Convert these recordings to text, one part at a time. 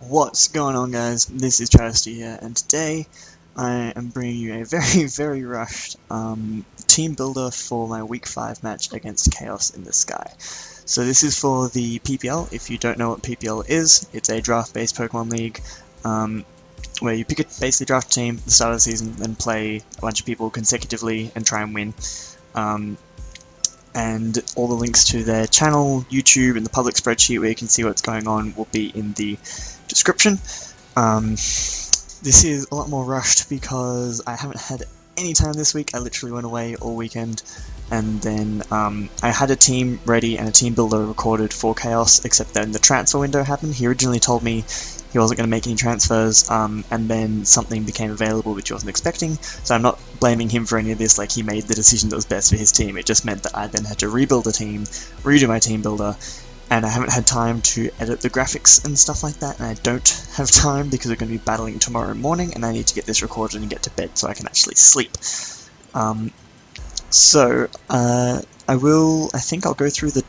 What's going on, guys? This is Travesty here, and today I am bringing you a very rushed team builder for my Week 5 match against Chaos in the Sky. So this is for the PPL. If you don't know what PPL is, it's a draft-based Pokemon League where you basically draft a team at the start of the season and play a bunch of people consecutively and try and win. And all the links to their channel, YouTube, and the public spreadsheet where you can see what's going on will be in the description. This is a lot more rushed because I haven't had any time this week. I literally went away all weekend, and then I had a team ready and a team builder recorded for Chaos, except then the transfer window happened. He originally told me he wasn't going to make any transfers, and then something became available which he wasn't expecting, so I'm not blaming him for any of this. Like, he made the decision that was best for his team. It just meant that I then had to rebuild a team, redo my team builder, and I haven't had time to edit the graphics and stuff like that, and I don't have time because we're going to be battling tomorrow morning, and I need to get this recorded and get to bed so I can actually sleep. I think I'll go through the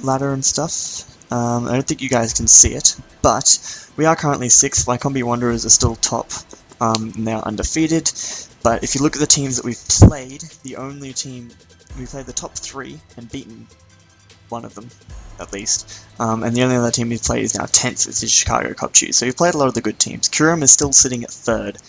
ladder and stuff. I don't think you guys can see it, but we are currently 6th. Lycombe Wanderers are still top, and they're undefeated. But if you look at the teams that we've played, the only team, we played the top 3 and beaten one of them, at least. And the only other team we've played is now 10th, it's the Chicago Copchews. So we've played a lot of the good teams. Kurum is still sitting at 3rd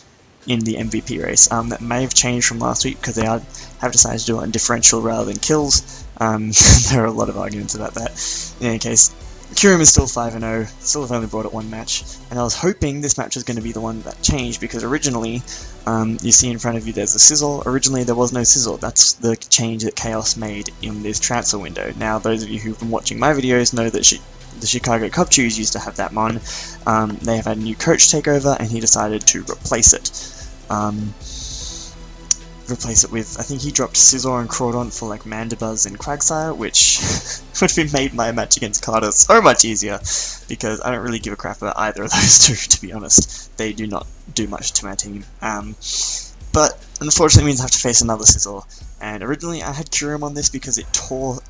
in the MVP race. That may have changed from last week because they have decided to do it on differential rather than kills. There are a lot of arguments about that. In any case, Kurum is still 5-0, still have only brought it one match, and I was hoping this match was going to be the one that changed, because originally, you see in front of you there's a sizzle. Originally there was no sizzle. That's the change that Chaos made in this transfer window. Now, those of you who've been watching my videos know that the Chicago Copchews used to have that mon. They have had a new coach take over, and he decided to replace it. Replace it with, I think he dropped Scizor and Crawdon for like Mandibuzz and Quagsire, which would have made my match against Carter so much easier, because I don't really give a crap about either of those two, to be honest. They do not do much to my team. But unfortunately it means I have to face another Scizor, and originally I had Kurum on this because it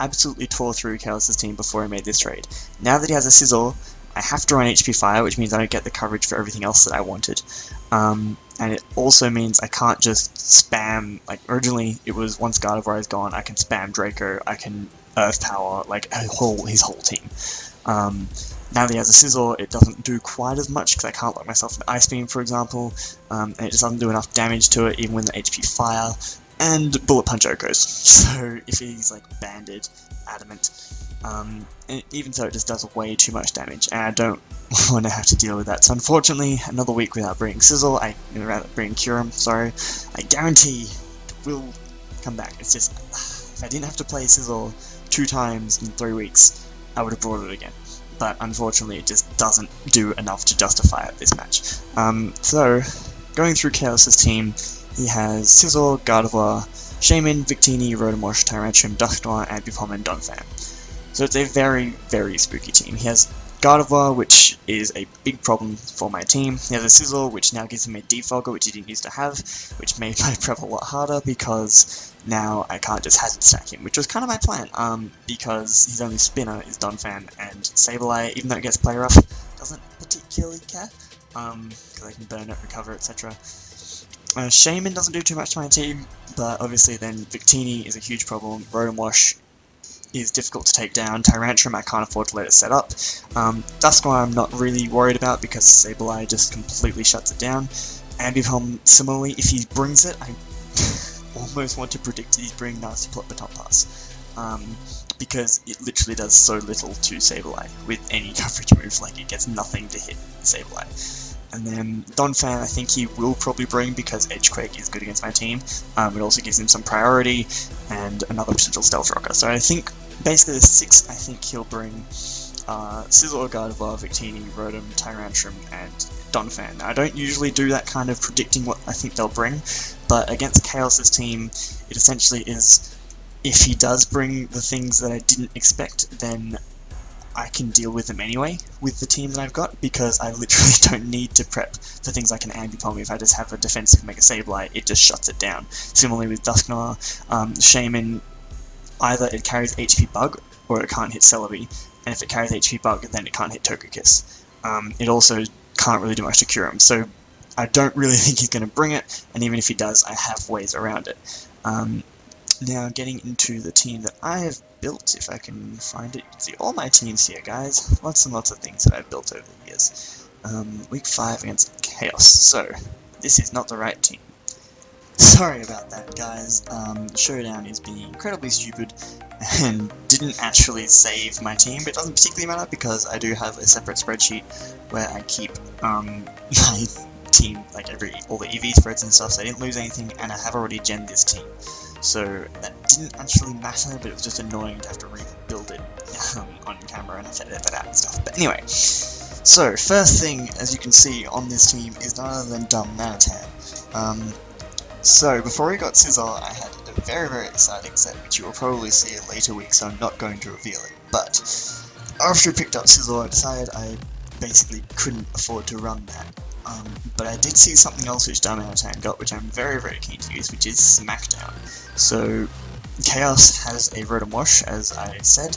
absolutely tore through Chaos' team before I made this trade. Now that he has a Scizor, I have to run HP Fire, which means I don't get the coverage for everything else that I wanted. And it also means I can't just spam, like originally it was once Gardevoir is gone, I can spam Draco, I can Earth Power, like his whole team. Now that he has a Scizor, it doesn't do quite as much because I can't lock myself in Ice Beam, for example, and it just doesn't do enough damage to it even with the HP Fire, and Bullet Punch Okos. So if he's like banded, adamant, and even so it just does way too much damage, and I don't want to have to deal with that. So unfortunately, another week without bringing Sizzle, bringing Kurum, sorry, I guarantee it will come back. It's just, if I didn't have to play Sizzle 2 times in 3 weeks, I would have brought it again. But unfortunately, it just doesn't do enough to justify it this match. So, going through Chaos' team, he has Sizzle, Gardevoir, Shaman, Victini, Rotomosh, Tyrantrum, Dusknoir, Ambipom, and Donphan. So it's a very spooky team. He has Gardevoir, which is a big problem for my team. He has a Sizzle, which now gives him a Defogger, which he didn't used to have, which made my prep a lot harder because now I can't just hazard stack him, which was kind of my plan, because his only spinner is Donphan, and Sableye, even though it gets play rough, doesn't particularly care, because I can burn it, recover, etc. Shaman doesn't do too much to my team, but obviously then Victini is a huge problem. Rotomwash is difficult to take down. Tyrantrum I can't afford to let it set up. Dusknoir I'm not really worried about because Sableye just completely shuts it down. Ambipom, similarly, if he brings it, I almost want to predict that he's bringing Nasty Plot Baton Pass. Because it literally does so little to Sableye with any coverage move, like it gets nothing to hit Sableye. And then Donphan I think he will probably bring because Edgequake is good against my team. It also gives him some priority and another potential Stealth Rocker. So I think basically the 6 I think he'll bring Sizzle, Gardevoir, Victini, Rotom, Tyrantrum, and Donphan. Now, I don't usually do that kind of predicting what I think they'll bring, but against Chaos' team it essentially is, if he does bring the things that I didn't expect, then I can deal with them anyway with the team that I've got, because I literally don't need to prep for things like an Ambipom. If I just have a defensive Mega Sableye, it just shuts it down. Similarly with Dusknoir, Shaman, either it carries HP Bug or it can't hit Celebi, and if it carries HP Bug then it can't hit Togekiss. It also can't really do much to cure him. So I don't really think he's going to bring it, and even if he does, I have ways around it. Now, getting into the team that I have built, if I can find it. You can see all my teams here, guys. Lots and lots of things that I've built over the years. Week 5 against Chaos. So, this is not the right team. Sorry about that, guys. Showdown is being incredibly stupid and didn't actually save my team, but it doesn't particularly matter because I do have a separate spreadsheet where I keep my team, like all the EV threads and stuff, so I didn't lose anything, and I have already genned this team. So that didn't actually matter, but it was just annoying to have to rebuild it on camera and have to edit that out and stuff. But anyway, so first thing, as you can see on this team, is none other than Dumb Manatan. So before we got Scissor, I had a very, very exciting set, which you will probably see in later weeks, so I'm not going to reveal it. But after I picked up Scissor, I decided I basically couldn't afford to run that. But I did see something else which Dumb Manatan got, which I'm very, very keen to use, which is Smackdown. So Chaos has a Rotom Wash, as I said,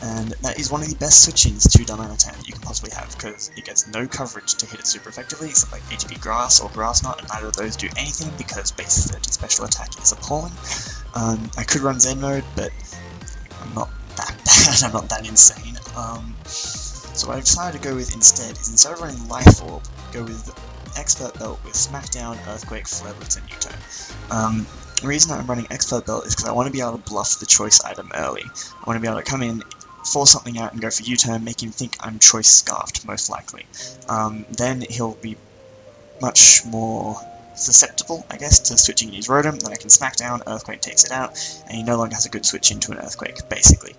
and that is one of the best switch-ins to Dumb Manatan that you can possibly have, because it gets no coverage to hit it super effectively, except like HP Grass or Grass Knot, and neither of those do anything because base 30 special attack is appalling. I could run Zen mode, but I'm not that bad, I'm not that insane. So what I decided to go with instead is, instead of running Life Orb, go with Expert Belt with Smackdown, Earthquake, Flare Blitz, and U-Turn. The reason I'm running Expert Belt is because I want to be able to bluff the choice item early. I want to be able to come in, force something out and go for U-Turn, make him think I'm choice scarfed, most likely. Then he'll be much more susceptible, I guess, to switching his Rotom. Then I can smack down, Earthquake takes it out, and he no longer has a good switch into an Earthquake, basically.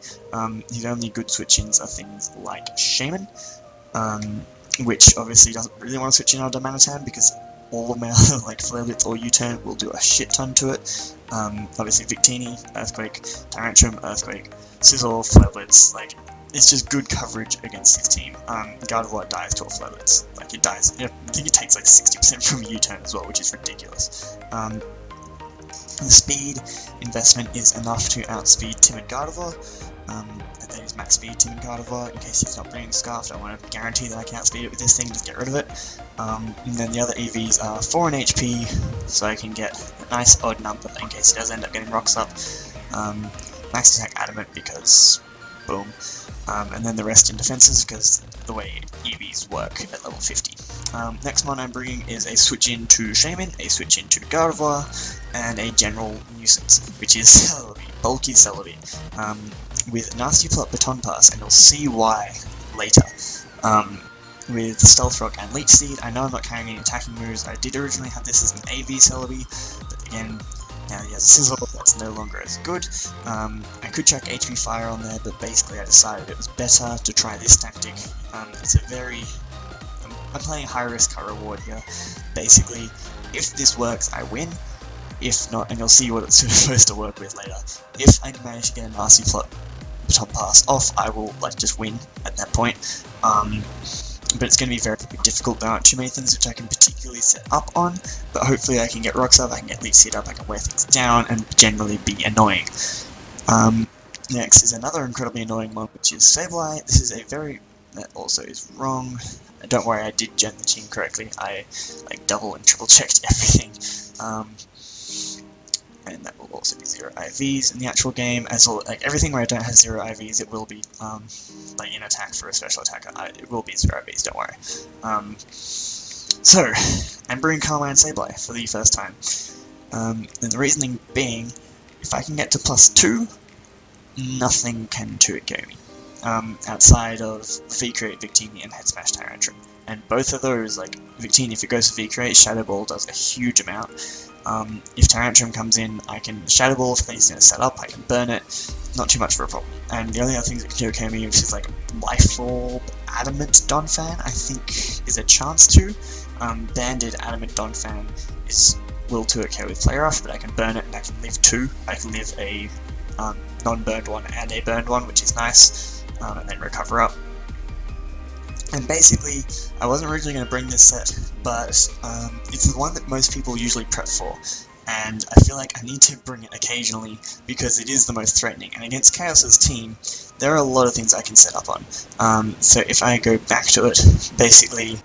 His only good switch-ins are things like Shaman, which obviously doesn't really want to switch in on Dumb Manatan because all of my other, like Flare Blitz or U-Turn, will do a shit ton to it. Obviously Victini, Earthquake, Tyrantrum, Earthquake, Scissor, Flare Blitz, like, it's just good coverage against his team. Gardevoir dies to a Flare Blitz. Like, it dies, I think it takes like 60% from a U-Turn as well, which is ridiculous. The speed investment is enough to outspeed Timid Gardevoir. That is max speed Timid Gardevoir, in case he's not bringing Scarf. I want to guarantee that I can outspeed it with this thing, just get rid of it. And then the other EVs are 4 in HP, so I can get a nice odd number in case he does end up getting rocks up. Max attack Adamant because boom. And then the rest in defenses because the way EVs work at level 50. Next one I'm bringing is a switch in to Shaman, a switch in to Gardevoir, and a general nuisance, which is Celebi, bulky Celebi, with Nasty Plot Baton Pass, and you'll see why later. With Stealth Rock and Leech Seed, I know I'm not carrying any attacking moves. I did originally have this as an AV Celebi, but again, now he has a Sizzle, that's no longer as good. I could chuck HP Fire on there, but basically I decided it was better to try this tactic. It's a very... I'm playing high risk, high reward here. Basically, if this works, I win. If not, and you'll see what it's supposed to work with later, if I manage to get a Nasty Plot Baton Pass off, I will just win at that point. But it's going to be very, very difficult. There aren't too many things which I can particularly set up on, but hopefully I can get rocks up, I can get Leech Seed up, I can wear things down, and generally be annoying. Next is another incredibly annoying one, which is Sableye. This is a very... that also is wrong. Don't worry, I did gen the team correctly. I double and triple checked everything. And that will also be 0 IVs in the actual game, as well, everything where I don't have 0 IVs, it will be, in attack for a special attacker, it will be 0 IVs, don't worry. So, I'm bringing Carmine Sableye for the first time. And the reasoning being, if I can get to +2, nothing can 2-hit KO me. Outside of V-Create, Victini, and Head Smash Tyrantrum. And both of those, Victini, if it goes for V-Create, Shadow Ball does a huge amount. If Tyrantrum comes in, I can Shadow Ball, if he's going to set up, I can burn it, not too much of a problem. And the only other things that can 2-hit me, which is Life Orb, Adamant Donphan, I think is a chance to. Banded Adamant Donphan will 2-hit KO with Flare Off, but I can burn it and I can live 2. I can live a non-burned one and a burned one, which is nice. And then recover up. And basically, I wasn't originally going to bring this set, but it's the one that most people usually prep for, and I feel like I need to bring it occasionally because it is the most threatening, and against Chaos's team, there are a lot of things I can set up on. So if I go back to it, basically,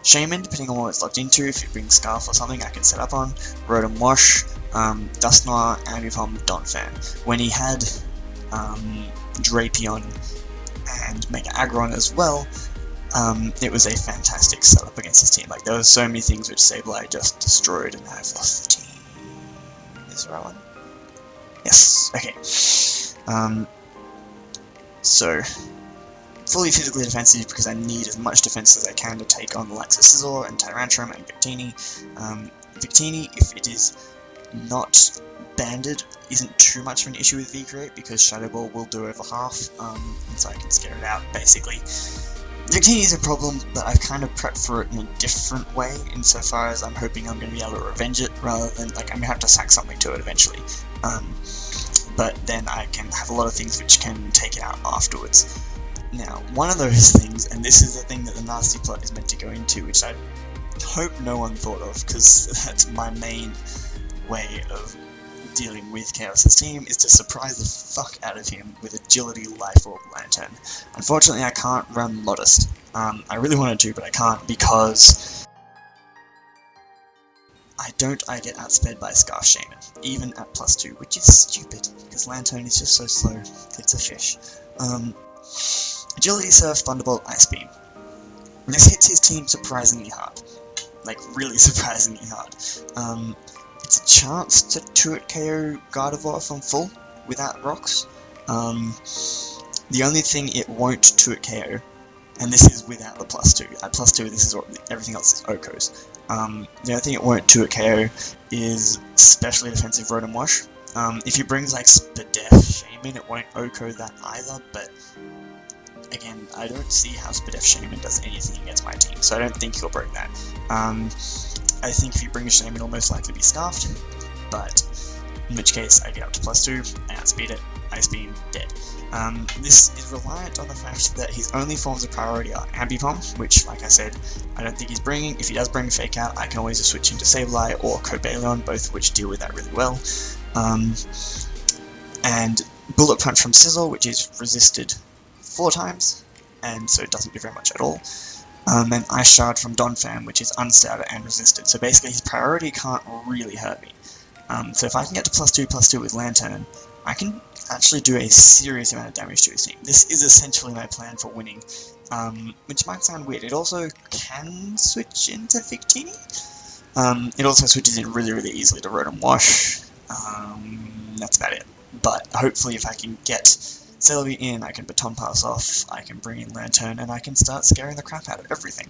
Shaman, depending on what it's locked into, if it brings Scarf or something I can set up on. Rotom Wash, Dust Noir, Ambipom, Donphan. When he had Drapion and Mega Aggron as well, it was a fantastic setup against his team. Like, there were so many things which Sableye just destroyed, and I've lost the team. Is the right one? Yes, okay. So, fully physically defensive because I need as much defense as I can to take on the likes of Scizor and Tyrantrum and Victini. Victini, if it is not banded, isn't too much of an issue with V-Create because Shadow Ball will do over half, and so I can scare it out, basically. Victini is a problem, but I've kind of prepped for it in a different way, insofar as I'm hoping I'm going to be able to revenge it, rather than, like, I'm going to have to sack something to it eventually. But then I can have a lot of things which can take it out afterwards. Now, one of those things, and this is the thing that the nasty plot is meant to go into, which I hope no one thought of, because that's my main way of dealing with Chaos's team, is to surprise the fuck out of him with Agility, Life Orb, Lantern. Unfortunately, I can't run Modest. I really wanted to, but I can't because I get outsped by Scarf Shaman, even at +2, which is stupid, because Lantern is just so slow. It's a fish. Agility, Surf, Thunderbolt, Ice Beam. This hits his team surprisingly hard. Like, really surprisingly hard. It's a chance to 2-hit KO Gardevoir from full without rocks. The only thing it won't 2-hit KO, and this is without the +2. At +2, this is everything else is Okos. The only thing it won't 2-hit KO is specially defensive Rotom Wash. If he brings like Spadef Shaman, it won't Oko that either, but again, I don't see how Spadef Shaman does anything against my team, so I don't think he'll break that. I think if he brings Shaman, it'll most likely be Scarfed, but in which case I get up to +2, I outspeed it, Ice Beam, dead. This is reliant on the fact that his only forms of priority are Ambipom, which, like I said, I don't think he's bringing. If he does bring Fake Out, I can always just switch into Sableye or Cobalion, both of which deal with that really well. And Bullet Punch from Scizor, which is resisted 4 times, and so it doesn't do very much at all. And Ice Shard from Donphan, which is unstarted and resisted, so basically his priority can't really hurt me. So if I can get to +2/+2 with Lantern, I can actually do a serious amount of damage to his team. This is essentially my plan for winning, which might sound weird. It also can switch into Victini. It also switches in really, really easily to Rotom Wash. That's about it. But hopefully if I can get Celebi in, I can Baton Pass off, I can bring in Lantern, and I can start scaring the crap out of everything.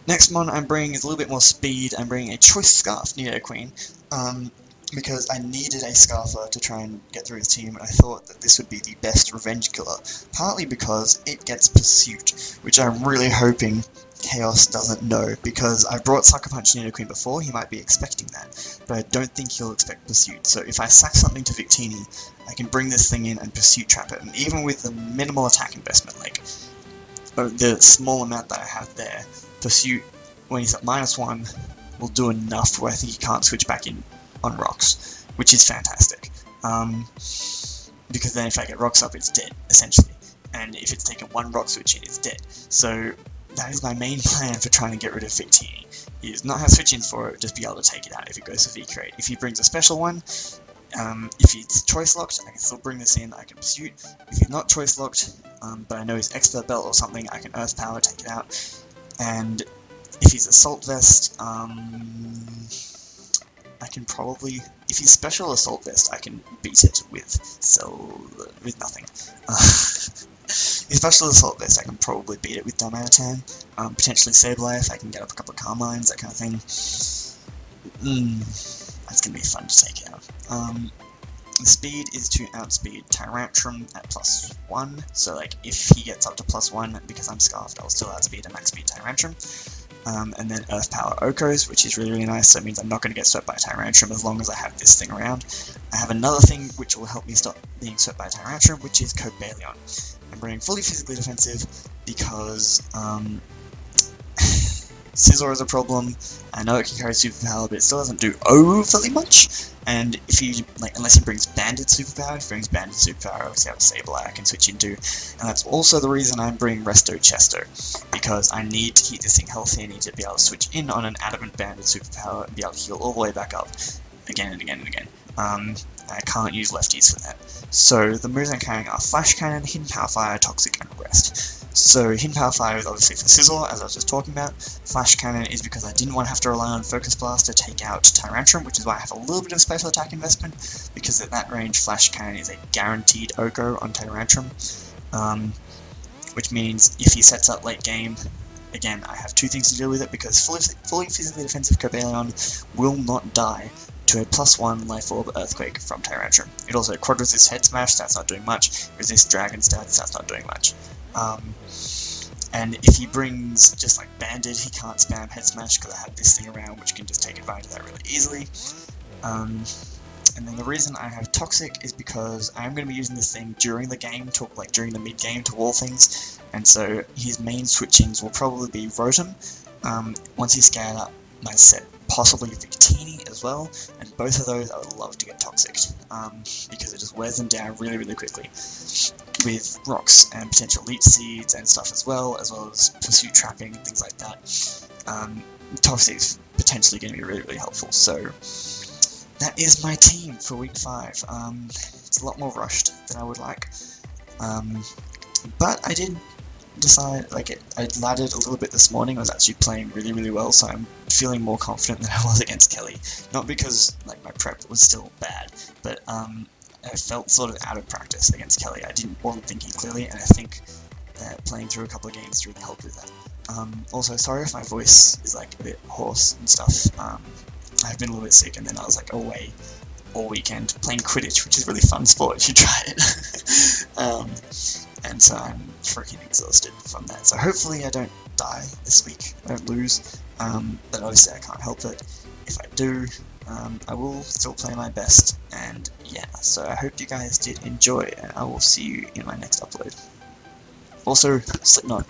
Next mon I'm bringing is a little bit more speed. I'm bringing a Choice Scarf, Nidoqueen, because I needed a Scarfer to try and get through his team, and I thought that this would be the best revenge killer, partly because it gets Pursuit, which I'm really hoping Chaos doesn't know, because I've brought Sucker Punch Nidoqueen before, he might be expecting that, but I don't think he'll expect Pursuit, so if I sack something to Victini, I can bring this thing in and Pursuit trap it, and even with the minimal attack investment, like the small amount that I have there, Pursuit, when he's at -1, will do enough where I think he can't switch back in on rocks, which is fantastic, because then if I get rocks up, it's dead, essentially, and if it's taken 1 rock switch in, it's dead. So that is my main plan for trying to get rid of Victini, is not have switch-ins for it, just be able to take it out if it goes to V-Create. If he brings a special one, if it's choice locked, I can still bring this in, I can Pursuit. If he's not choice locked, but I know he's Expert Belt or something, I can Earth Power, take it out. And if he's Assault Vest, I can probably, if he's Special Assault Vest, I can beat it with nothing. If Special Assault Vest, I can probably beat it with Darmanitan, potentially Sableye if I can get up a couple of Carmines, that kind of thing. That's going to be fun to take out. The speed is to outspeed Tyrantrum at +1, so like if he gets up to +1, because I'm Scarfed, I'll still outspeed and max speed Tyrantrum. And then Earth Power Okos, which is really, really nice, so it means I'm not going to get swept by Tyrantrum as long as I have this thing around. I have another thing which will help me stop being swept by Tyrantrum, which is Cobalion. I'm bringing fully physically defensive because Scizor is a problem. I know it can carry superpower, but it still doesn't do overly much. And if he, like, unless he brings Banded superpower, if he brings Banded superpower, obviously I have a Sableye I can switch into. And that's also the reason I'm bringing Resto Chesto, because I need to keep this thing healthy. I need to be able to switch in on an Adamant Banded superpower and be able to heal all the way back up again and again and again. I can't use lefties for that. So the moves I'm carrying are Flash Cannon, Hidden Power Fire, Toxic, and Rest. So Hidden Power Fire is obviously for Scizor, as I was just talking about. Flash Cannon is because I didn't want to have to rely on Focus Blast to take out Tyrantrum, which is why I have a little bit of special attack investment, because at that range Flash Cannon is a guaranteed OHKO on Tyrantrum, which means if he sets up late game, again, I have two things to deal with it, because fully physically defensive Cobalion will not die to a +1 Life Orb Earthquake from Tyrantrum. It also quad resists Head Smash, that's not doing much, resists Dragon stats, that's not doing much. And if he brings just like Banded, he can't spam Head Smash because I have this thing around which can just take advantage of that really easily. And then the reason I have Toxic is because I'm going to be using this thing during the game, during the mid-game to wall things, and so his main switchings will probably be Rotom. Once he's scaled up, my set possibly Victini as well, and both of those I would love to get Toxic, because it just wears them down really, really quickly, with rocks and potential Leech Seeds and stuff as well as Pursuit Trapping and things like that. Toxic is potentially going to be really, really helpful, so that is my team for week 5. It's a lot more rushed than I would like, but I did decide, I laddered a little bit this morning. I was actually playing really, really well, so I'm feeling more confident than I was against Kelly. Not because my prep was still bad, but I felt sort of out of practice against Kelly. I wasn't thinking clearly, and I think that playing through a couple of games really helped with that. Also, sorry if my voice is a bit hoarse and stuff. I've been a little bit sick, and then I was away all weekend playing Quidditch, which is a really fun sport. You should try it. And so I'm freaking exhausted from that. So hopefully I don't die this week, I don't lose, but obviously I can't help it. If I do, I will still play my best, and yeah, so I hope you guys did enjoy, and I will see you in my next upload. Also, Slipknot.